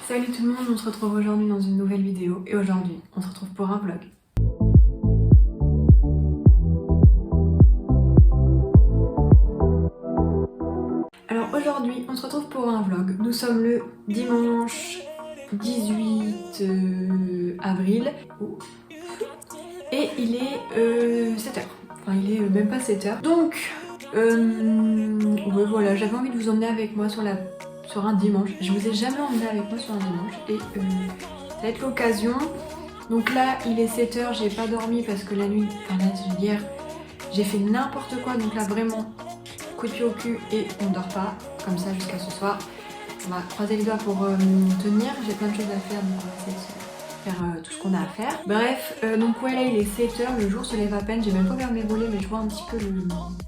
Salut tout le monde, on se retrouve aujourd'hui dans une nouvelle vidéo et aujourd'hui on se retrouve pour un vlog. Alors aujourd'hui on se retrouve pour un vlog. Nous sommes le dimanche 18 avril et il est 7h. Enfin il est même pas 7h. Donc ouais, voilà, j'avais envie de vous emmener avec moi sur un dimanche. Je vous ai jamais emmené avec moi sur un dimanche et ça va être l'occasion. Donc là il est 7h, j'ai pas dormi parce que la nuit, enfin hier, j'ai fait n'importe quoi. Donc là vraiment coup de pied au cul et on dort pas comme ça jusqu'à ce soir. On va croiser les doigts pour tenir. J'ai plein de choses à faire donc on va essayer de faire tout ce qu'on a à faire. Bref, donc ouais là il est 7h, le jour se lève à peine. J'ai même pas ouvert mes volets mais je vois un petit peu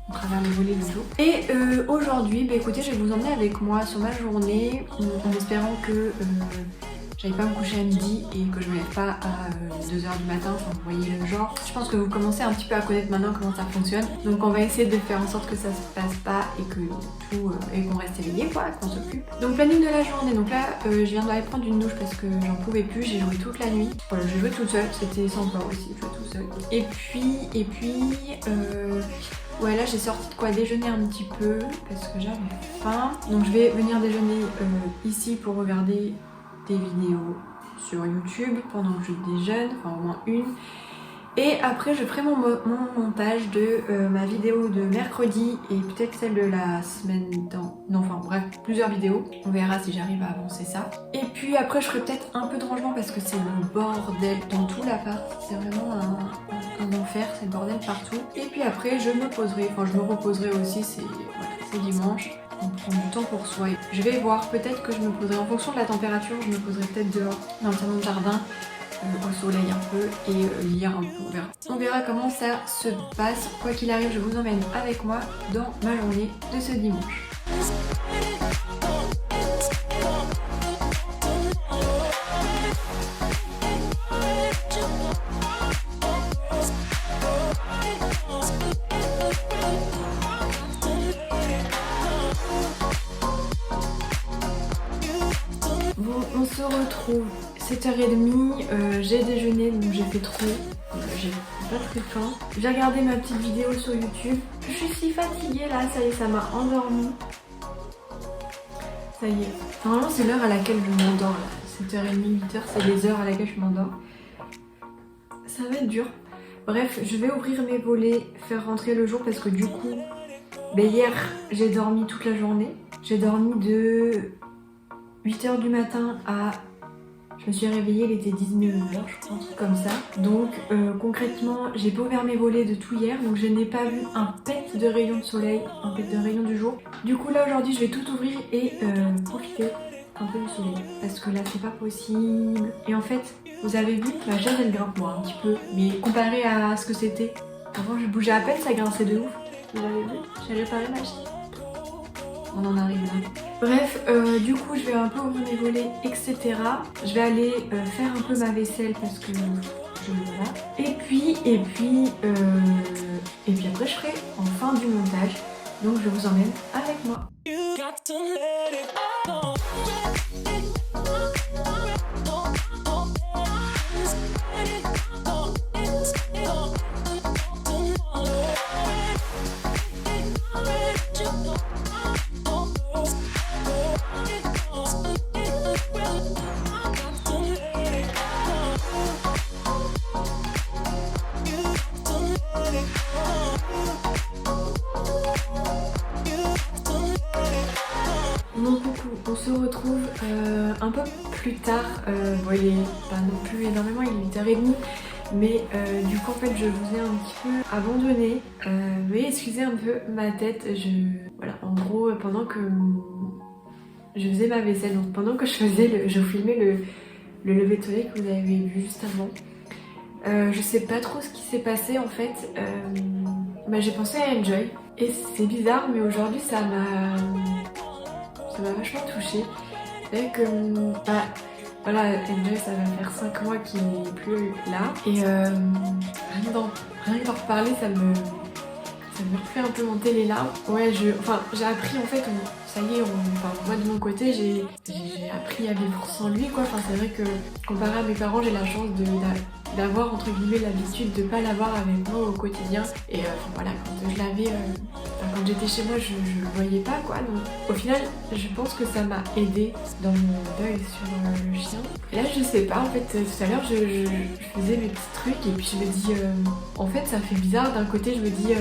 à travers les volets le jour. Et aujourd'hui, bah écoutez, je vais vous emmener avec moi sur ma journée en espérant que j'aille pas me coucher à midi et que je me lève pas à 2h du matin, enfin vous voyez le genre. Je pense que vous commencez un petit peu à connaître maintenant comment ça fonctionne. Donc on va essayer de faire en sorte que ça se passe pas et que tout et qu'on reste éveillé quoi, qu'on s'occupe. Donc planning de la journée, donc là je viens d'aller prendre une douche parce que j'en pouvais plus, j'ai joué toute la nuit. Voilà, j'ai joué toute seule, c'était sympa aussi, je jouais toute seule. Et puis ouais là j'ai sorti de quoi déjeuner un petit peu parce que j'avais faim. Donc je vais venir déjeuner ici pour regarder des vidéos sur YouTube pendant que je déjeune, enfin au moins une. Et après je ferai mon montage de ma vidéo de mercredi et peut-être celle de la semaine dans... Non enfin bref, plusieurs vidéos. On verra si j'arrive à avancer ça. Et puis après je ferai peut-être un peu de rangement parce que c'est le bordel dans tout l'appart. C'est vraiment un enfer, c'est le bordel partout. Et puis après je me poserai, enfin je me reposerai aussi, c'est dimanche. On prend du temps pour soi. Je vais voir, peut-être que je me poserai en fonction de la température, je me poserai peut-être dehors dans le salon de jardin, au soleil un peu et lire un peu. On verra comment ça se passe. Quoi qu'il arrive, je vous emmène avec moi dans ma journée de ce dimanche. Bon, on se retrouve 7h30, j'ai déjeuné donc j'ai fait trop, j'ai pas très faim. J'ai regardé ma petite vidéo sur YouTube. Je suis si fatiguée là, ça y est, ça m'a endormie. Ça y est. Normalement c'est l'heure à laquelle je m'endors là. 7h30, 8h, c'est les heures à laquelle je m'endors. Ça va être dur. Bref, je vais ouvrir mes volets, faire rentrer le jour parce que du coup, hier j'ai dormi toute la journée. J'ai dormi de 8h du matin à... Je me suis réveillée, il était 19h, je crois, un truc comme ça. Donc concrètement, j'ai pas ouvert mes volets de tout hier, donc je n'ai pas vu un pet de rayon de soleil, un pet de rayon du jour. Du coup là aujourd'hui, je vais tout ouvrir et profiter un peu du soleil. Parce que là, c'est pas possible. Et en fait, vous avez vu, ma chaise elle grimpe moi un petit peu. Mais comparé à ce que c'était, avant je bougeais à peine, ça grinçait de ouf. Vous avez vu, j'ai réparé ma chaise. On en arrive là. Bref, du coup je vais un peu ouvrir mes volets, etc. Je vais aller faire un peu ma vaisselle parce que voilà. Et puis après je ferai en fin du montage. Donc je vous emmène avec moi. Bon coucou, on se retrouve un peu plus tard, bon il est pas non plus énormément, il est 8h30, mais du coup en fait je vous ai un petit peu abandonné, mais excusez un peu ma tête, voilà, en gros pendant que je faisais ma vaisselle, donc pendant que je filmais le lever de soleil que vous avez vu juste avant, je sais pas trop ce qui s'est passé en fait, j'ai pensé à Enjoy, et c'est bizarre mais aujourd'hui ça m'a vachement touchée. C'est que voilà, Enjoy ça va faire 5 mois qu'il n'est plus là et rien que d'en reparler ça me refait un peu monter les larmes. Ouais, j'ai appris en fait ça y est, enfin, moi de mon côté j'ai appris à vivre sans lui quoi. Enfin c'est vrai que comparé à mes parents j'ai la chance d'avoir entre guillemets l'habitude de pas l'avoir avec moi au quotidien. Et enfin, voilà, quand je l'avais, quand j'étais chez moi je le voyais pas quoi. Donc au final je pense que ça m'a aidé dans mon deuil sur le chien. Et là je sais pas, en fait tout à l'heure je faisais mes petits trucs et puis je me dis en fait ça fait bizarre. D'un côté je me dis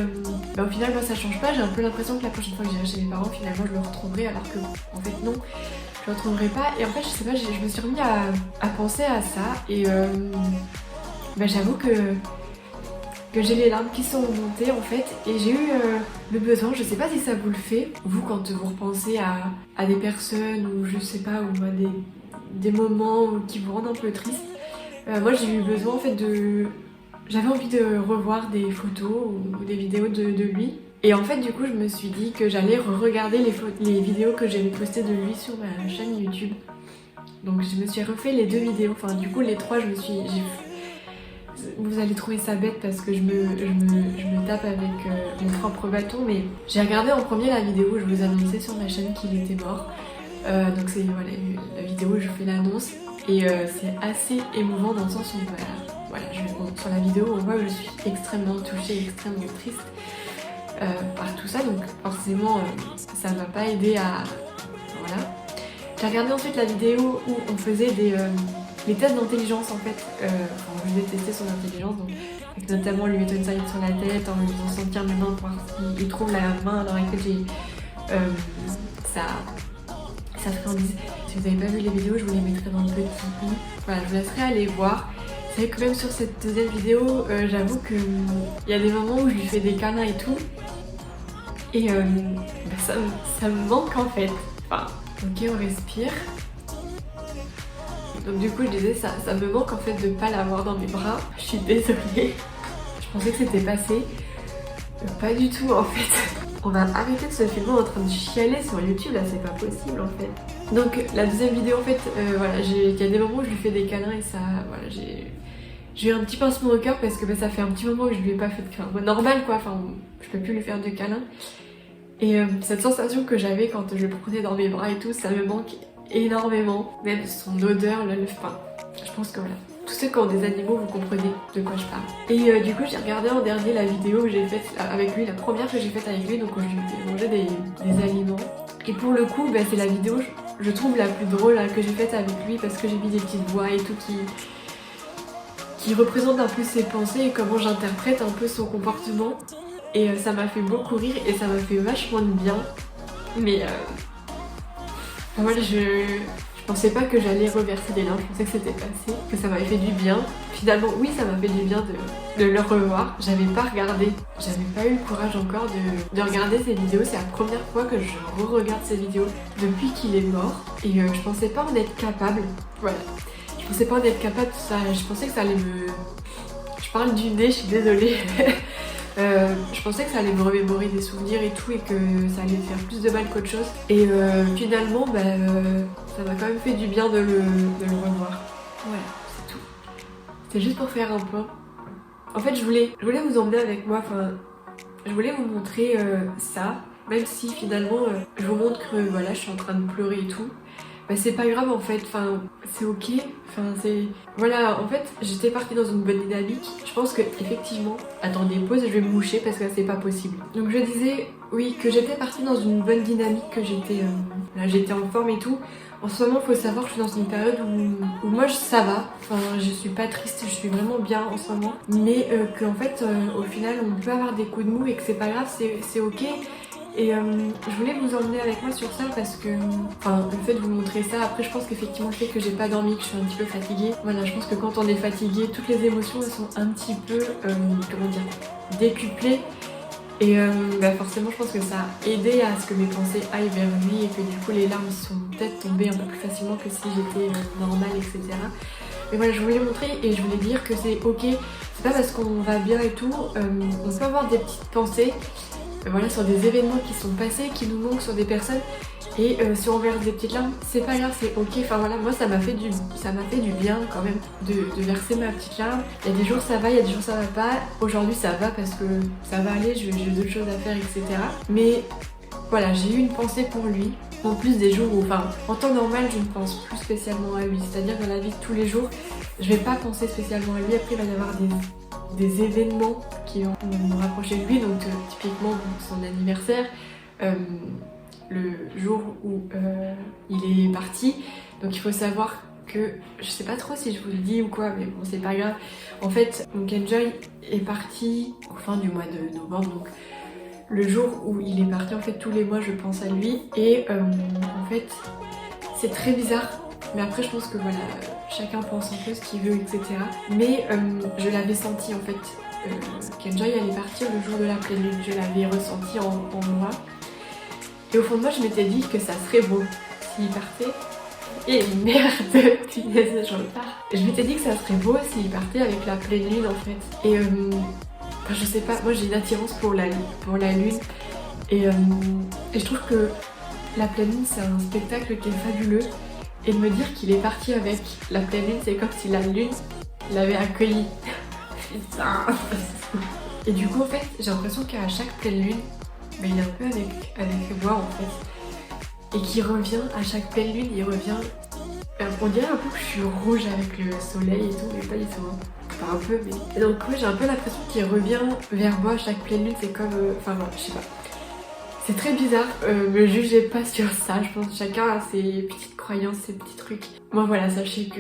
bah, au final moi ça change pas, j'ai un peu l'impression que la prochaine fois que j'irai chez mes parents finalement je le retrouverai, alors que en fait non, je le retrouverai pas. Et en fait je sais pas, je me suis remis à penser à ça et bah, j'avoue que j'ai les larmes qui sont remontées en fait, et j'ai eu le besoin, je sais pas si ça vous le fait, vous quand vous repensez à des personnes ou je sais pas, ou à des moments qui vous rendent un peu triste. Moi j'ai eu besoin en fait j'avais envie de revoir des photos ou des vidéos de lui. Et en fait du coup je me suis dit que j'allais re-regarder les vidéos que j'avais postées de lui sur ma chaîne YouTube. Donc je me suis refait les 2 vidéos, enfin du coup les 3 vous allez trouver ça bête parce que je me tape avec mon propre bâton, mais j'ai regardé en premier la vidéo où je vous annonçais sur ma chaîne qu'il était mort. Donc c'est voilà, la vidéo où je fais l'annonce et c'est assez émouvant dans le sens où sur la vidéo on voit que je suis extrêmement touchée, extrêmement triste par tout ça, donc forcément ça m'a pas aidé à... Voilà. J'ai regardé ensuite la vidéo où on faisait les tests d'intelligence en fait, je vais tester son intelligence, donc avec notamment lui mettre une serviette sur la tête, en lui faisant sentir mes mains pour voir s'il trouve la main dans laquelle j'ai sa friandise. Si vous n'avez pas vu les vidéos, je vous les mettrai dans le petit i. Voilà, je vous laisserai aller voir. C'est vrai que même sur cette deuxième vidéo, j'avoue qu'il y a des moments où je lui fais des câlins et tout, et ça me manque en fait. Enfin, ok, on respire. Donc du coup je disais ça me manque en fait de pas l'avoir dans mes bras. Je suis désolée. Je pensais que c'était passé. Pas du tout en fait. On va arrêter de se filmer en train de chialer sur YouTube là, c'est pas possible en fait. Donc la deuxième vidéo en fait, voilà, il y a des moments où je lui fais des câlins et ça, voilà, j'ai eu un petit pincement au cœur parce que ça fait un petit moment que je lui ai pas fait de câlins. Bon, normal quoi, enfin je peux plus lui faire de câlins. Et cette sensation que j'avais quand je le prenais dans mes bras et tout, ça me manque énormément. Même son odeur, là, je pense que voilà. Tous ceux qui ont des animaux, vous comprenez de quoi je parle. Et du coup, j'ai regardé en dernier la vidéo que j'ai faite avec lui, la première que j'ai faite avec lui, donc où je lui ai mangé des aliments. Et pour le coup, c'est la vidéo, je trouve, la plus drôle que j'ai faite avec lui parce que j'ai mis des petites voix et tout qui représentent un peu ses pensées et comment j'interprète un peu son comportement. Et ça m'a fait beaucoup rire et ça m'a fait vachement de bien. Mais voilà, je pensais pas que j'allais reverser des larmes, je pensais que c'était passé, que ça m'avait fait du bien. Finalement, oui, ça m'a fait du bien de le revoir. J'avais pas regardé, j'avais pas eu le courage encore de regarder ces vidéos. C'est la première fois que je re-regarde ces vidéos depuis qu'il est mort. Et je pensais pas en être capable. Voilà. Je pensais pas en être capable de ça. Je pensais que ça allait me... Je parle du nez, je suis désolée. Je pensais que ça allait me remémorer des souvenirs et tout et que ça allait me faire plus de mal qu'autre chose. Et finalement, ça m'a quand même fait du bien de le revoir. Voilà, c'est tout. C'est juste pour faire un point. En fait, je voulais vous emmener avec moi, enfin, je voulais vous montrer ça, même si finalement, je vous montre que voilà, je suis en train de pleurer et tout. C'est pas grave en fait, enfin c'est ok, enfin c'est... Voilà, en fait j'étais partie dans une bonne dynamique. Je pense que effectivement, attendez, pause, je vais me moucher parce que c'est pas possible. Donc je disais, oui, que j'étais partie dans une bonne dynamique, que j'étais en forme et tout. En ce moment, faut savoir que je suis dans une période où moi ça va, enfin je suis pas triste, je suis vraiment bien en ce moment. Mais qu'en fait, au final, on peut avoir des coups de mou et que c'est pas grave, c'est ok. Et je voulais vous emmener avec moi sur ça parce que, enfin, le fait de vous montrer ça, après je pense qu'effectivement le fait que j'ai pas dormi, que je suis un petit peu fatiguée, voilà, je pense que quand on est fatigué, toutes les émotions elles sont un petit peu, comment dire, décuplées. Et forcément je pense que ça a aidé à ce que mes pensées aillent vers lui et que du coup les larmes sont peut-être tombées un peu plus facilement que si j'étais normale, etc. Mais voilà, je voulais montrer et je voulais dire que c'est ok, c'est pas parce qu'on va bien et tout, on peut avoir des petites pensées, voilà, sur des événements qui sont passés, qui nous manquent, sur des personnes, et si on verse des petites larmes, c'est pas grave, c'est ok. Enfin voilà, moi ça m'a fait du bien quand même de verser ma petite larme. Il y a des jours ça va, il y a des jours ça va pas. Aujourd'hui ça va parce que ça va aller, j'ai d'autres choses à faire, etc. Mais voilà, j'ai eu une pensée pour lui En plus des jours où, enfin, en temps normal, je ne pense plus spécialement à lui. C'est-à-dire dans la vie de tous les jours, je vais pas penser spécialement à lui. Après, il va y avoir des événements qui vont me rapprocher de lui. Donc, typiquement, son anniversaire, le jour où il est parti. Donc, il faut savoir que, je sais pas trop si je vous le dis ou quoi, mais bon, c'est pas grave. En fait, Enjoy est parti au fin du mois de novembre. Donc, le jour où il est parti, en fait, tous les mois, je pense à lui. Et en fait, c'est très bizarre. Mais après, je pense que voilà, chacun pense un peu ce qu'il veut, etc. Mais je l'avais senti, en fait. Kenjoy allait partir le jour de la pleine lune. Je l'avais ressenti en moi. Et au fond de moi, je m'étais dit que ça serait beau s'il partait. Et merde, punaise, j'en pars. Je m'étais dit que ça serait beau s'il partait avec la pleine lune, en fait. Et je sais pas, moi j'ai une attirance pour la lune. Et je trouve que la pleine lune, c'est un spectacle qui est fabuleux. Et de me dire qu'il est parti avec la pleine lune, c'est comme si la lune l'avait accueilli. Putain. Et du coup, en fait, j'ai l'impression qu'à chaque pleine lune, il est un peu avec moi, en fait. Et qu'il revient, à chaque pleine lune, il revient... on dirait un peu que je suis rouge avec le soleil et tout, mais pas du tout. Enfin, un peu, mais... Et donc, ouais, j'ai un peu l'impression qu'il revient vers moi à chaque pleine lune, c'est comme... Enfin, non, je sais pas. C'est très bizarre, me jugez pas sur ça, je pense que chacun a ses petites croyances, ses petits trucs. Moi voilà, sachez que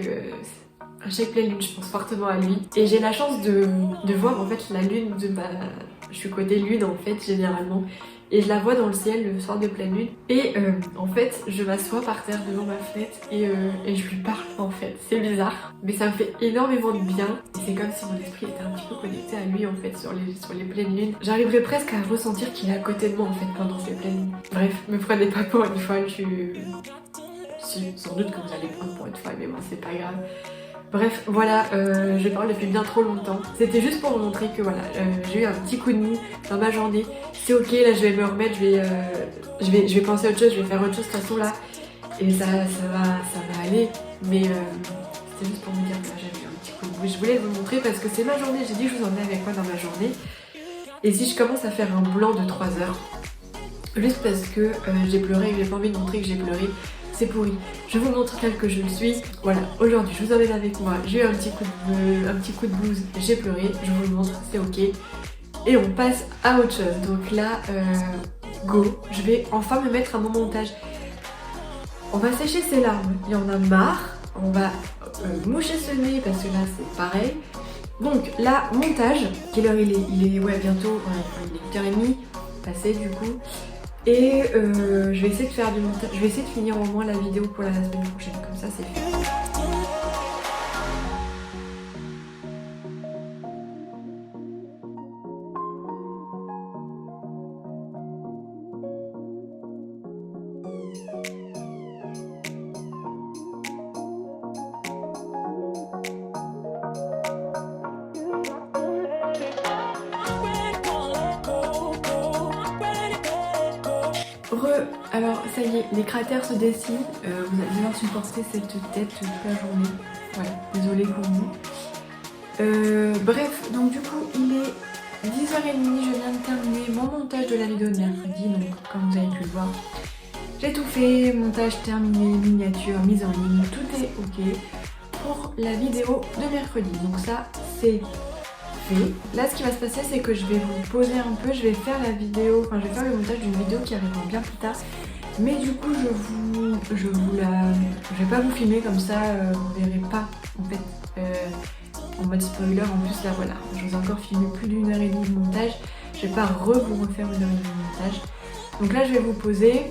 à chaque pleine lune, je pense fortement à lui. Et j'ai la chance de voir en fait la lune de ma... Je suis côté lune en fait, généralement. Et je la vois dans le ciel le soir de pleine lune. Et en fait, je m'assois par terre devant ma fenêtre et je lui parle en fait. C'est bizarre, mais ça me fait énormément de bien. Et c'est comme si mon esprit était un petit peu connecté à lui en fait sur les pleines lunes. J'arriverais presque à ressentir qu'il est à côté de moi en fait pendant ces pleines lunes. Bref, me prenez pas pour une folle, Si, sans doute que vous allez prendre pour une folle, mais moi c'est pas grave. Bref, voilà, je parle depuis bien trop longtemps. C'était juste pour vous montrer que voilà, j'ai eu un petit coup de mou dans ma journée. C'est ok, là je vais me remettre, je vais penser à autre chose, je vais faire autre chose de toute façon là. Et ça va aller. Mais c'était juste pour vous dire que j'avais eu un petit coup de mou. Je voulais vous montrer parce que c'est ma journée, j'ai dit que je vous emmenais avec moi dans ma journée. Et si je commence à faire un blanc de 3 heures, juste parce que j'ai pleuré et que j'ai pas envie de montrer que j'ai pleuré, c'est pourri. Je vous montre tel que je le suis. Voilà, aujourd'hui je vous emmène avec moi. J'ai eu un petit coup de blues, j'ai pleuré, je vous le montre, c'est ok. Et on passe à autre chose. Donc là, go, je vais enfin me mettre à mon montage. On va sécher ses larmes, il y en a marre. On va moucher ce nez parce que là c'est pareil. Donc là, montage, quelle heure il est ouais, bientôt, il est 8h30 passé du coup. Et je vais essayer de faire du montage, je vais essayer de finir au moins la vidéo pour la semaine prochaine, comme ça c'est fait. Alors ça y est, les cratères se dessinent, vous allez devoir supporter cette tête toute la journée, voilà, désolée pour vous. Bref, donc du coup il est 10h30, je viens de terminer mon montage de la vidéo de mercredi, donc comme vous avez pu le voir, j'ai tout fait, montage terminé, miniature, mise en ligne, tout est ok pour la vidéo de mercredi, donc ça c'est... Là ce qui va se passer c'est que je vais vous poser un peu, je vais faire la vidéo, enfin je vais faire le montage d'une vidéo qui arrivera bien plus tard. Mais du coup je vais pas vous filmer comme ça, vous verrez pas en fait en mode spoiler. En plus là voilà, je vous ai encore filmé plus d'1h30 de montage, je vais pas vous refaire 1h30 de montage. Donc là je vais vous poser.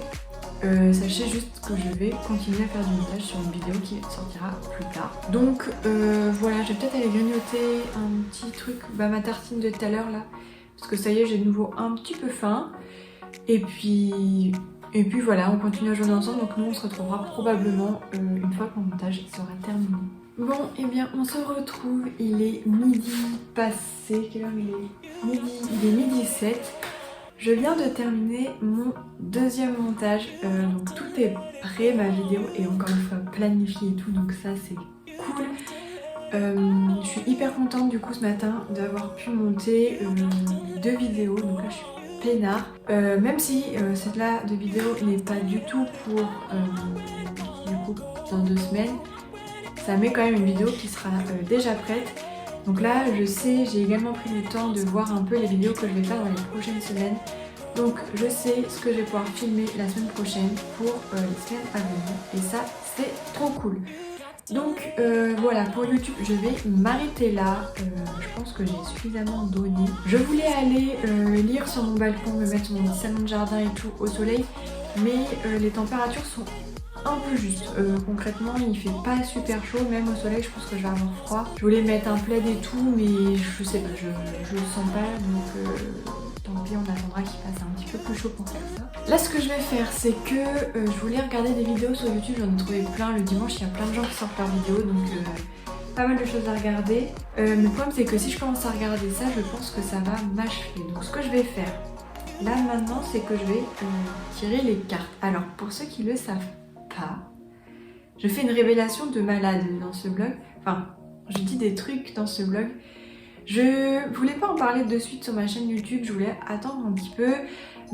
Sachez juste que je vais continuer à faire du montage sur une vidéo qui sortira plus tard. Donc voilà, je vais peut-être aller grignoter un petit truc, ma tartine de tout à l'heure là, parce que ça y est, j'ai de nouveau un petit peu faim. Et puis voilà, on continue à jouer ensemble, donc nous on se retrouvera probablement une fois que mon montage sera terminé. Bon, et bien on se retrouve, il est midi passé, quelle heure il est ? Il est midi 7. Je viens de terminer mon deuxième montage, donc tout est prêt, ma vidéo est encore une fois planifiée et tout, donc ça c'est cool. Je suis hyper contente du coup ce matin d'avoir pu monter 2 vidéos, donc là je suis peinard. Même si cette là de vidéo n'est pas du tout pour du coup dans 2 semaines, ça met quand même une vidéo qui sera déjà prête. Donc là je sais, j'ai également pris le temps de voir un peu les vidéos que je vais faire dans les prochaines semaines. Donc je sais ce que je vais pouvoir filmer la semaine prochaine pour les semaines à venir et ça c'est trop cool. Donc voilà, pour YouTube je vais m'arrêter là, je pense que j'ai suffisamment donné. Je voulais aller lire sur mon balcon, me mettre mon salon de jardin et tout au soleil, mais les températures sont un peu justes. Concrètement il fait pas super chaud, même au soleil je pense que je vais avoir froid. Je voulais mettre un plaid et tout mais je sais pas, je le sens pas donc tant pis, on attendra qu'il fasse un petit peu plus chaud pour faire ça. Là ce que je vais faire c'est que je voulais regarder des vidéos sur YouTube, j'en ai trouvé plein le dimanche, il y a plein de gens qui sortent leurs vidéos donc pas mal de choses à regarder. Le problème c'est que si je commence à regarder ça, je pense que ça va m'achever. Donc ce que je vais faire là maintenant c'est que je vais tirer les cartes. Alors pour ceux qui le savent pas, je fais une révélation de malade dans ce vlog, enfin je dis des trucs dans ce vlog. Je voulais pas en parler de suite sur ma chaîne YouTube, je voulais attendre un petit peu,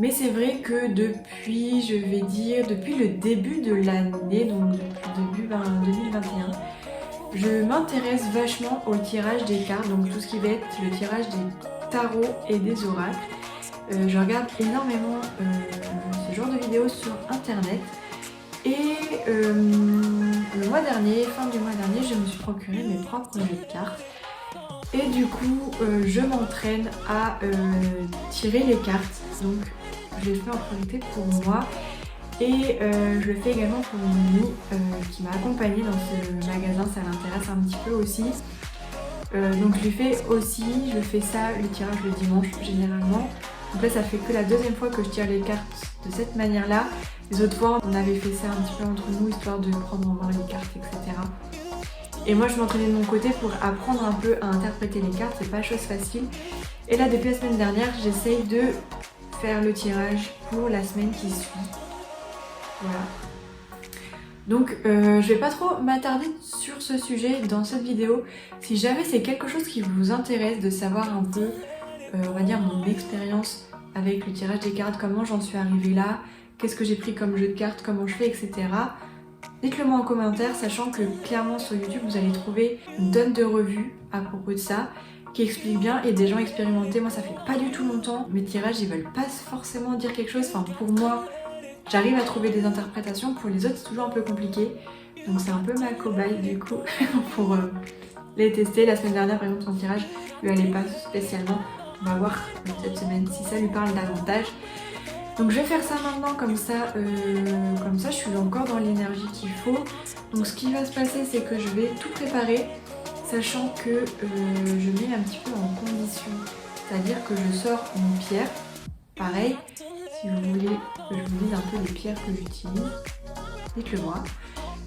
mais c'est vrai que depuis, je vais dire, depuis le début de l'année, donc depuis début 2021, je m'intéresse vachement au tirage des cartes, donc tout ce qui va être le tirage des tarots et des oracles. Je regarde énormément ce genre de vidéos sur internet et le mois dernier, fin du mois dernier, je me suis procuré mes propres jeux de cartes. Et du coup, je m'entraîne à tirer les cartes. Donc, je le fais en priorité pour moi. Et je le fais également pour une amie qui m'a accompagnée dans ce magasin. Ça l'intéresse un petit peu aussi. Donc, je lui fais aussi, je fais ça, le tirage le dimanche généralement. Donc là, ça fait que la deuxième fois que je tire les cartes de cette manière-là. Les autres fois, on avait fait ça un petit peu entre nous, histoire de prendre en main les cartes, etc. Et moi je m'entraînais de mon côté pour apprendre un peu à interpréter les cartes, c'est pas chose facile. Et là depuis la semaine dernière j'essaye de faire le tirage pour la semaine qui suit. Voilà. Donc je vais pas trop m'attarder sur ce sujet dans cette vidéo. Si jamais c'est quelque chose qui vous intéresse de savoir un peu, on va dire mon expérience avec le tirage des cartes, comment j'en suis arrivée là, qu'est-ce que j'ai pris comme jeu de cartes, comment je fais, etc. Dites-le moi en commentaire, sachant que clairement sur YouTube vous allez trouver une tonne de revues à propos de ça qui expliquent bien et des gens expérimentés. Moi ça fait pas du tout longtemps, mes tirages ils veulent pas forcément dire quelque chose. Enfin pour moi j'arrive à trouver des interprétations, pour les autres c'est toujours un peu compliqué. Donc c'est un peu ma cobaye du coup pour les tester. La semaine dernière par exemple son tirage lui allait pas spécialement. On va voir cette semaine si ça lui parle davantage. Donc je vais faire ça maintenant comme ça je suis encore dans l'énergie qu'il faut. Donc ce qui va se passer c'est que je vais tout préparer, sachant que je mets un petit peu en condition. C'est-à-dire que je sors une pierre, pareil, si vous voulez que je vous dise un peu les pierres que j'utilise, dites-le moi.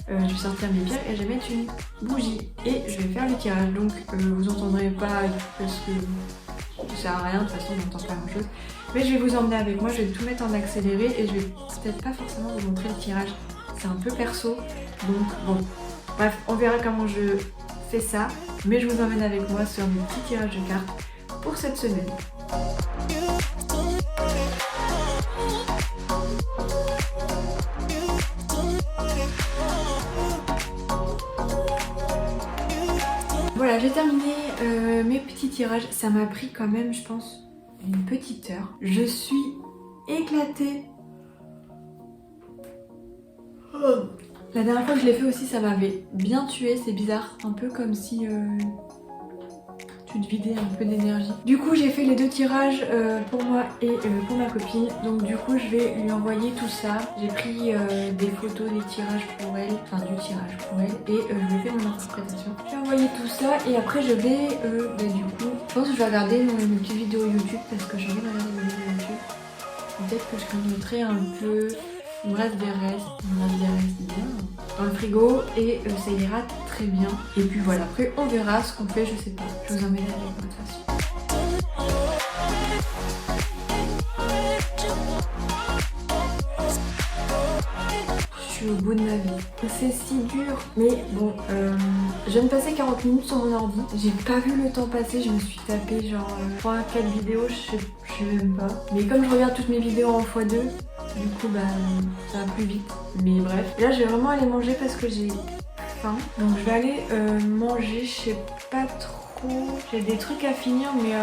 Je vais sortir mes pierres et je vais mettre une bougie et je vais faire le tirage. Donc vous entendrez pas parce que ça sert à rien, de toute façon on n'entend pas grand chose. Mais je vais vous emmener avec moi, je vais tout mettre en accéléré et je vais peut-être pas forcément vous montrer le tirage. C'est un peu perso, donc bon. Bref, on verra comment je fais ça. Mais je vous emmène avec moi sur mes petits tirages de cartes pour cette semaine. Voilà, j'ai terminé mes petits tirages. Ça m'a pris quand même, je pense, une petite heure. Je suis éclatée. La dernière fois que je l'ai fait aussi, ça m'avait bien tué. C'est bizarre, un peu comme si tu te vidais un peu d'énergie. Du coup, j'ai fait les 2 tirages pour moi et pour ma copine. Donc du coup, je vais lui envoyer tout ça. J'ai pris des photos des tirages pour elle, enfin du tirage pour elle, et je lui ai fait mon interprétation. Je vais envoyer tout ça et après je vais, du coup, je pense que je vais regarder une petite vidéo YouTube parce que j'ai envie de regarder une vidéo YouTube. Peut-être que je grignoterai un peu. Il me reste des restes bien dans le frigo et ça ira très bien. Et puis voilà, après on verra ce qu'on fait, je sais pas. Je vous emmène avec moi de toute façon. Je suis au bout de ma vie. C'est si dur, mais bon, Je viens de passer 40 minutes sur mon ordi. J'ai pas vu le temps passer, je me suis tapé genre 3-4 vidéos, je sais même pas. Mais comme je regarde toutes mes vidéos en x2, du coup bah ça va plus vite. Mais bref. Là je vais vraiment aller manger parce que j'ai faim. Donc je vais aller manger, je sais pas trop. J'ai des trucs à finir mais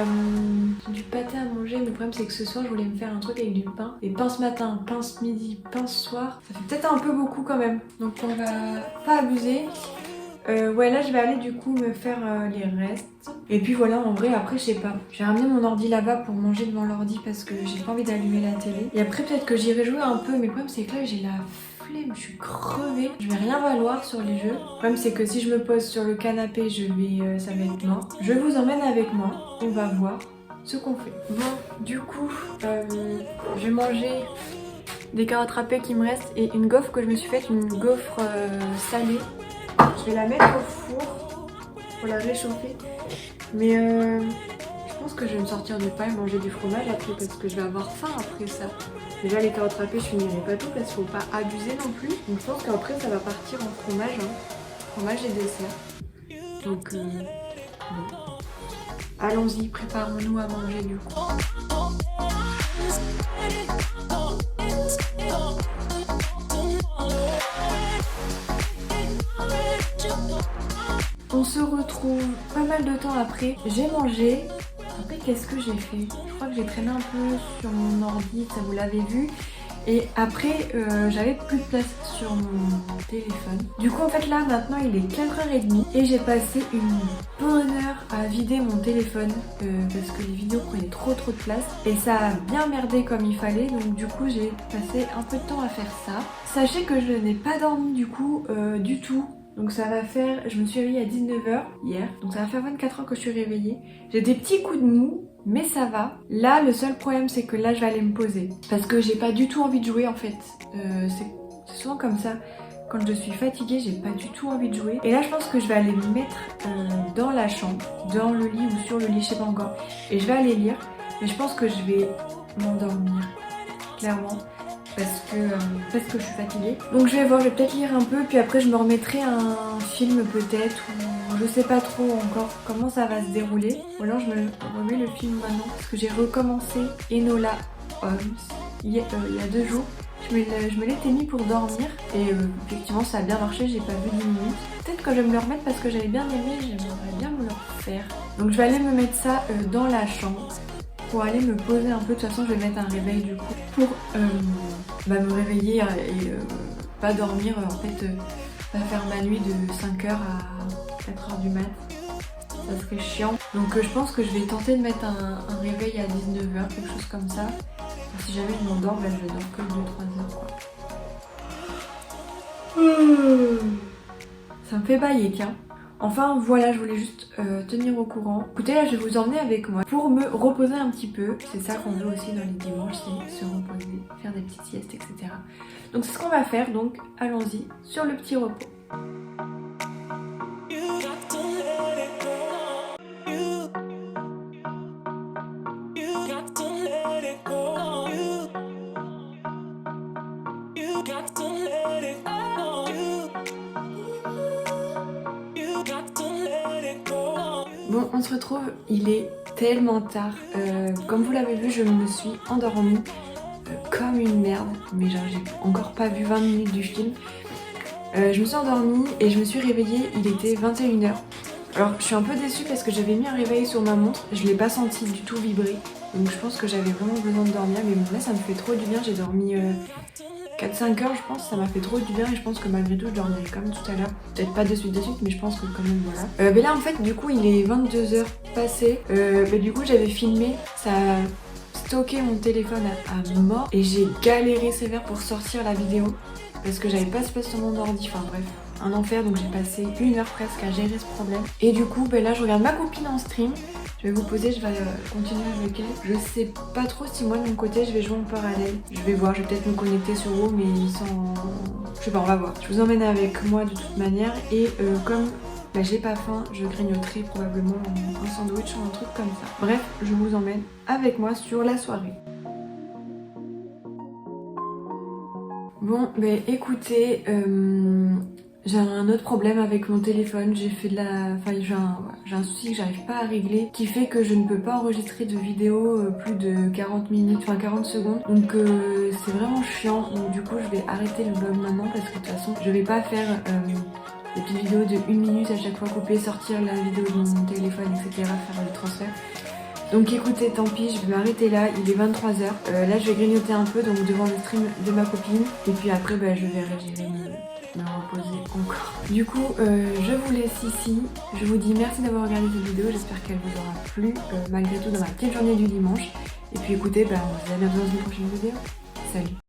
j'ai du pâté à manger. Mais le problème c'est que ce soir je voulais me faire un truc avec du pain. Et pain ce matin, pain ce midi, pain ce soir. Ça fait peut-être un peu beaucoup quand même. Donc on va pas abuser. Ouais là je vais aller du coup me faire les restes. Et puis voilà, en vrai après je sais pas. Je vais ramener mon ordi là-bas pour manger devant l'ordi parce que j'ai pas envie d'allumer la télé. Et après peut-être que j'irai jouer un peu. Mais le problème c'est que là j'ai la flemme, je suis crevée. Je vais rien valoir sur les jeux. Le problème c'est que si je me pose sur le canapé, ça va être mort. Je vous emmène avec moi, on va voir ce qu'on fait. Bon, du coup, je vais manger des carottes râpées qui me restent et une gaufre que je me suis faite, une gaufre salée. Je vais la mettre au four pour la réchauffer. Mais je pense que je vais me sortir du pain et manger du fromage après parce que je vais avoir faim après ça. Déjà les carottes râpées je finirai pas tout parce qu'il faut pas abuser non plus. Donc je pense qu'après ça va partir en fromage. Fromage et dessert. Donc bon. Allons-y, préparons-nous à manger du coup. On se retrouve pas mal de temps après. J'ai mangé. Après, qu'est-ce que j'ai fait? Je crois que j'ai traîné un peu sur mon ordi, ça vous l'avez vu. Et après, j'avais plus de place sur mon téléphone. Du coup, en fait, là, maintenant, il est 4h30 et j'ai passé une bonne heure à vider mon téléphone parce que les vidéos prenaient trop de place. Et ça a bien merdé comme il fallait. Donc, du coup, j'ai passé un peu de temps à faire ça. Sachez que je n'ai pas dormi, du coup, du tout. Donc ça va faire, je me suis réveillée à 19h hier, donc ça va faire 24 heures que je suis réveillée. J'ai des petits coups de mou, mais ça va. Là, le seul problème, c'est que là, je vais aller me poser. Parce que j'ai pas du tout envie de jouer, en fait. C'est souvent comme ça. Quand je suis fatiguée, j'ai pas du tout envie de jouer. Et là, je pense que je vais aller me mettre dans la chambre, dans le lit ou sur le lit, je sais pas encore. Et je vais aller lire. Mais je pense que je vais m'endormir, clairement. Parce que je suis fatiguée. Donc je vais voir, je vais peut-être lire un peu, puis après je me remettrai un film peut-être, ou je sais pas trop encore comment ça va se dérouler. Ou alors je me remets le film maintenant, parce que j'ai recommencé Enola Holmes il y a 2 jours. Je me l'étais mis pour dormir, et effectivement ça a bien marché, j'ai pas vu 10 minutes. Peut-être que je vais me le remettre parce que j'avais bien aimé, j'aimerais bien me le refaire. Donc je vais aller me mettre ça dans la chambre. Pour aller me poser un peu, de toute façon je vais mettre un réveil du coup pour me réveiller et pas dormir, en fait pas faire ma nuit de 5h à 4h du mat, ça serait chiant. Donc je pense que je vais tenter de mettre un réveil à 19h, quelque chose comme ça. Si jamais je m'endors, je dors que 2-3 heures quoi. Ça me fait bailler tiens. Enfin voilà, je voulais juste tenir au courant. Écoutez, là je vais vous emmener avec moi pour me reposer un petit peu. C'est ça qu'on veut aussi dans les dimanches, c'est se reposer, faire des petites siestes, etc. Donc c'est ce qu'on va faire, donc allons-y sur le petit repos. Bon, on se retrouve, il est tellement tard. Comme vous l'avez vu, je me suis endormie comme une merde. Mais genre, j'ai encore pas vu 20 minutes du film. Je me suis endormie et je me suis réveillée, il était 21h. Alors, je suis un peu déçue parce que j'avais mis un réveil sur ma montre. Je l'ai pas senti du tout vibrer. Donc je pense que j'avais vraiment besoin de dormir. Mais bon, là, ça me fait trop du bien. J'ai dormi 4-5 heures, je pense, ça m'a fait trop du bien et je pense que malgré tout je dormirai comme tout à l'heure. Peut-être pas de suite, mais je pense que quand même voilà. Mais là en fait du coup il est 22h passé. Du coup j'avais filmé, ça a stocké mon téléphone à mort et j'ai galéré sévère pour sortir la vidéo parce que j'avais pas de place sur mon ordi, enfin bref. Un enfer, donc j'ai passé 1 heure presque à gérer ce problème. Et du coup là je regarde ma copine en stream. Je vais vous poser, je vais continuer avec elle. Je sais pas trop si moi de mon côté je vais jouer en parallèle. Je vais voir, je vais peut-être me connecter sur WoW mais sans... Je sais pas, on va voir. Je vous emmène avec moi de toute manière et comme j'ai pas faim, je grignoterai probablement un sandwich ou un truc comme ça. Bref, je vous emmène avec moi sur la soirée. Bon, écoutez, J'ai un autre problème avec mon téléphone, j'ai fait de la... Enfin j'ai un souci que j'arrive pas à régler qui fait que je ne peux pas enregistrer de vidéo plus de 40 minutes, enfin 40 secondes. Donc c'est vraiment chiant, donc du coup je vais arrêter le vlog maintenant parce que de toute façon je vais pas faire des petites vidéos de 1 minute à chaque fois, couper, sortir la vidéo de mon téléphone, etc. faire le transfert. Donc écoutez, tant pis, je vais m'arrêter là, il est 23h. Là je vais grignoter un peu donc devant le stream de ma copine. Et puis après je verrai, j'irai me reposer encore. Du coup je vous laisse ici. Je vous dis merci d'avoir regardé cette vidéo, j'espère qu'elle vous aura plu malgré tout dans ma petite journée du dimanche. Et puis écoutez, on se dit à bientôt dans une prochaine vidéo. Salut!